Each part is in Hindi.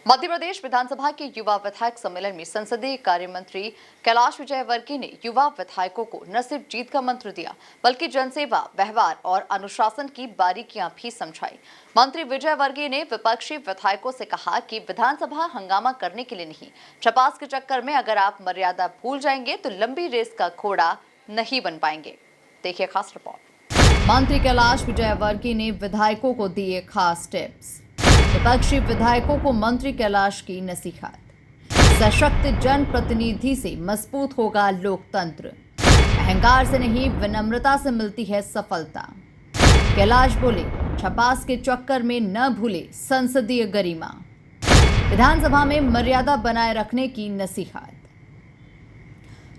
मध्य प्रदेश विधानसभा के युवा विधायक सम्मेलन में संसदीय कार्य मंत्री कैलाश विजयवर्गीय ने युवा विधायकों को न सिर्फ जीत का मंत्र दिया बल्कि जनसेवा, व्यवहार और अनुशासन की बारीकियां भी समझाई। मंत्री विजयवर्गीय ने विपक्षी विधायकों से कहा कि विधानसभा हंगामा करने के लिए नहीं, छपास के चक्कर में अगर आप मर्यादा भूल जाएंगे तो लंबी रेस का घोड़ा नहीं बन पाएंगे। देखिए खास रिपोर्ट। मंत्री कैलाश विजयवर्गीय ने विधायकों को दिए खास टिप्स। विपक्षी विधायकों को मंत्री कैलाश की नसीहत। सशक्त जनप्रतिनिधि से मजबूत होगा लोकतंत्र। अहंकार से नहीं, विनम्रता से मिलती है सफलता। कैलाश बोले, छपास के चक्कर में न भूले संसदीय गरिमा। विधानसभा में मर्यादा बनाए रखने की नसीहत।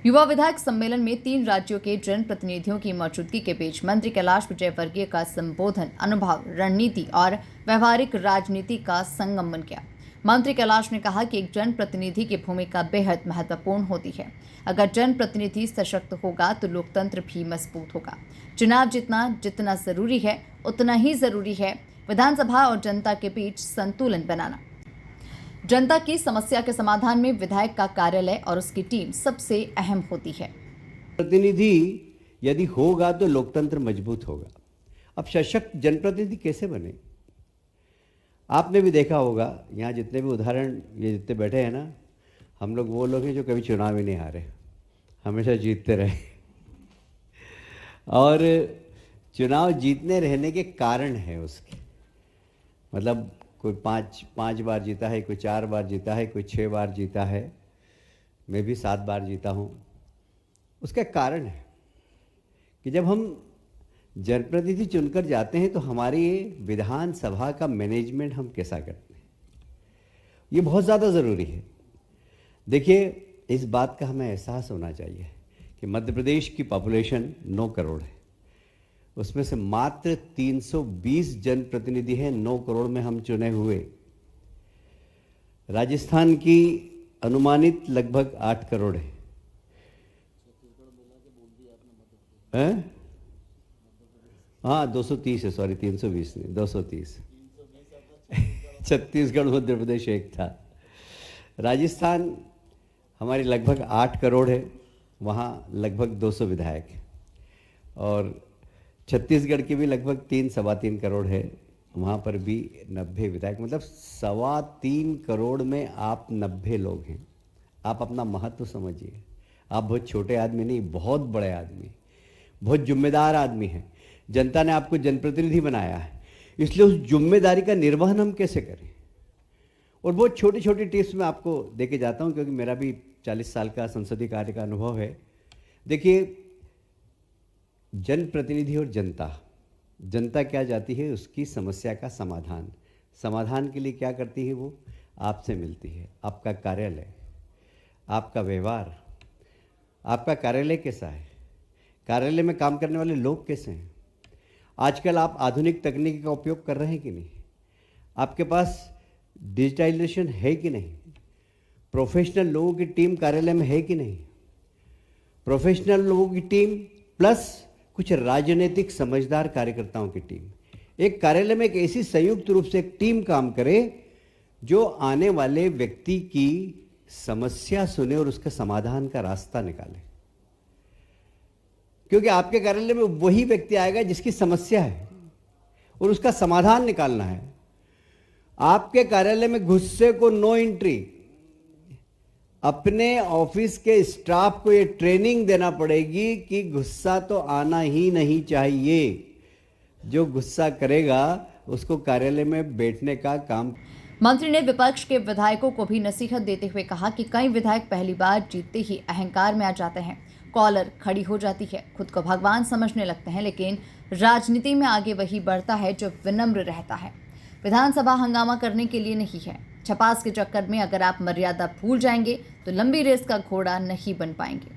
युवा विधायक सम्मेलन में 3 राज्यों के जनप्रतिनिधियों की मौजूदगी के बीच मंत्री कैलाश विजयवर्गीय का संबोधन अनुभव, रणनीति और व्यवहारिक राजनीति का संगम बन गया। मंत्री कैलाश ने कहा कि एक जनप्रतिनिधि की भूमिका बेहद महत्वपूर्ण होती है। अगर जनप्रतिनिधि सशक्त होगा तो लोकतंत्र भी मजबूत होगा। चुनाव जीतना जितना जरूरी है उतना ही जरूरी है विधानसभा और जनता के बीच संतुलन बनाना। जनता की समस्या के समाधान में विधायक का कार्यालय और उसकी टीम सबसे अहम होती है। प्रतिनिधि यदि होगा तो लोकतंत्र मजबूत होगा। अब सशक्त जनप्रतिनिधि कैसे बने? आपने भी देखा होगा, यहाँ जितने भी उदाहरण ये जितने बैठे हैं ना, हम लोग वो लोग हैं जो कभी चुनाव ही नहीं हारे, हमेशा जीतते रहे। और चुनाव जीतने रहने के कारण है उसके, मतलब कोई पाँच बार जीता है, कोई 4 बार जीता है, कोई 6 बार जीता है, मैं भी 7 बार जीता हूँ। उसका कारण है कि जब हम जनप्रतिनिधि चुनकर जाते हैं तो हमारी विधानसभा का मैनेजमेंट हम कैसा करते हैं, ये बहुत ज़्यादा ज़रूरी है। देखिए, इस बात का हमें एहसास होना चाहिए कि मध्य प्रदेश की पॉपुलेशन 9 करोड़ है, उसमें से मात्र 320 जनप्रतिनिधि हैं 9 करोड़ में हम चुने हुए। राजस्थान की अनुमानित लगभग 8 करोड़ है। हाँ 230 है, सॉरी 320 नहीं, 230। छत्तीसगढ़ मध्य प्रदेश एक था। राजस्थान हमारी लगभग 8 करोड़ है, वहाँ लगभग 200 विधायक हैं। और छत्तीसगढ़ की भी लगभग 3-3.25 करोड़ है, वहाँ पर भी 90 विधायक, मतलब 3.25 करोड़ में आप 90 लोग हैं। आप अपना महत्व समझिए। आप बहुत छोटे आदमी नहीं, बहुत बड़े आदमी, बहुत जिम्मेदार आदमी हैं। जनता ने आपको जनप्रतिनिधि बनाया है, इसलिए उस जिम्मेदारी का निर्वहन हम कैसे करें। और बहुत छोटी छोटी टिप्स मैं आपको देके जाता हूँ, क्योंकि मेरा भी 40 साल का संसदीय कार्य का अनुभव है। देखिए, जनप्रतिनिधि और जनता क्या चाहती है, उसकी समस्या का समाधान के लिए क्या करती है, वो आपसे मिलती है। आपका कार्यालय, आपका व्यवहार, आपका कार्यालय कैसा है, कार्यालय में काम करने वाले लोग कैसे हैं, आजकल आप आधुनिक तकनीकी का उपयोग कर रहे हैं कि नहीं, आपके पास डिजिटलाइजेशन है कि नहीं, प्रोफेशनल लोगों की टीम कार्यालय में है कि नहीं, प्रोफेशनल लोगों की टीम प्लस कुछ राजनीतिक समझदार कार्यकर्ताओं की टीम, एक कार्यालय में एक ऐसी संयुक्त रूप से एक टीम काम करे जो आने वाले व्यक्ति की समस्या सुने और उसका समाधान का रास्ता निकाले। क्योंकि आपके कार्यालय में वही व्यक्ति आएगा जिसकी समस्या है और उसका समाधान निकालना है। आपके कार्यालय में गुस्से को नो एंट्री। अपने ऑफिस के स्टाफ को ये ट्रेनिंग देना पड़ेगी कि गुस्सा तो आना ही नहीं चाहिए। जो गुस्सा करेगा उसको कार्यालय में बैठने का काम। मंत्री ने विपक्ष के विधायकों को भी नसीहत देते हुए कहा कि कई विधायक पहली बार जीतते ही अहंकार में आ जाते हैं, कॉलर खड़ी हो जाती है, खुद को भगवान समझने लगते हैं, लेकिन राजनीति में आगे वही बढ़ता है जो विनम्र रहता है। विधानसभा हंगामा करने के लिए नहीं है। छपास के चक्कर में अगर आप मर्यादा भूल जाएंगे तो लंबी रेस का घोड़ा नहीं बन पाएंगे।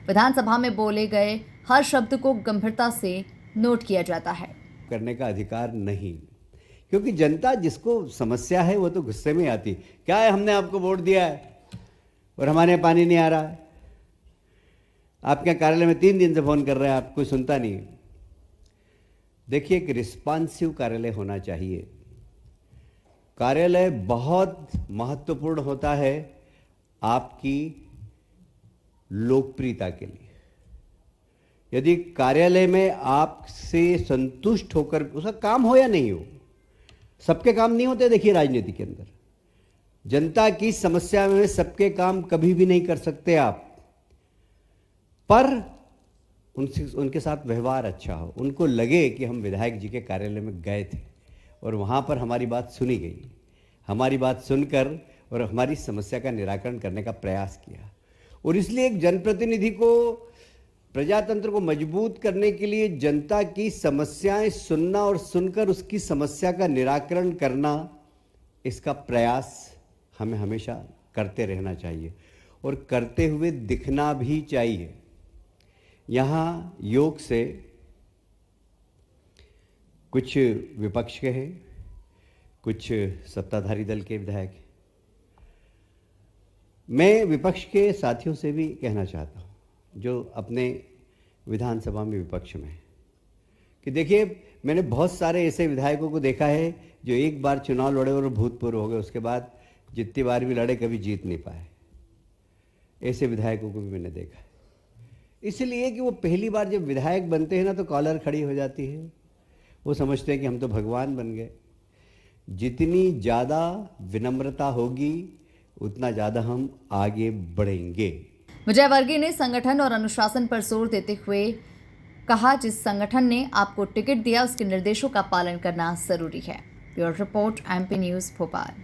विधानसभा में बोले गए हर शब्द को गंभीरता से नोट किया जाता है। करने का अधिकार नहीं, क्योंकि जनता जिसको समस्या है वो तो गुस्से में आती। क्या है, हमने आपको वोट दिया है और हमारे यहाँ पानी नहीं आ रहा है, आपके कार्यालय में 3 दिन से फोन कर रहे हैं, आप कोई सुनता नहीं। देखिए, एक रिस्पॉन्सिव कार्यालय होना चाहिए। कार्यालय बहुत महत्वपूर्ण होता है आपकी लोकप्रियता के लिए। यदि कार्यालय में आपसे संतुष्ट होकर, उसका काम हो या नहीं हो, सबके काम नहीं होते। देखिए राजनीति के अंदर जनता की समस्या में सबके काम कभी भी नहीं कर सकते आप, पर उनके साथ व्यवहार अच्छा हो, उनको लगे कि हम विधायक जी के कार्यालय में गए थे और वहाँ पर हमारी बात सुनी गई, हमारी बात सुनकर और हमारी समस्या का निराकरण करने का प्रयास किया। और इसलिए एक जनप्रतिनिधि को, प्रजातंत्र को मजबूत करने के लिए जनता की समस्याएं सुनना और सुनकर उसकी समस्या का निराकरण करना, इसका प्रयास हमें हमेशा करते रहना चाहिए और करते हुए दिखना भी चाहिए। यहाँ योग से कुछ विपक्ष के हैं, कुछ सत्ताधारी दल के विधायक हैं। मैं विपक्ष के साथियों से भी कहना चाहता हूँ जो अपने विधानसभा में विपक्ष में हैं, कि देखिए मैंने बहुत सारे ऐसे विधायकों को देखा है जो एक बार चुनाव लड़े और भूतपूर्व हो गए, उसके बाद जितनी बार भी लड़े कभी जीत नहीं पाए। ऐसे विधायकों को भी मैंने देखा है। इसलिए कि वो पहली बार जब विधायक बनते हैं ना तो कॉलर खड़ी हो जाती है, वो समझते हैं कि हम तो भगवान बन गए। जितनी ज़्यादा विनम्रता होगी उतना ज़्यादा हम आगे बढ़ेंगे। विजय वर्गीय ने संगठन और अनुशासन पर जोर देते हुए कहा, जिस संगठन ने आपको टिकट दिया उसके निर्देशों का पालन करना जरूरी है। Bureau report, MP news, Bhopal.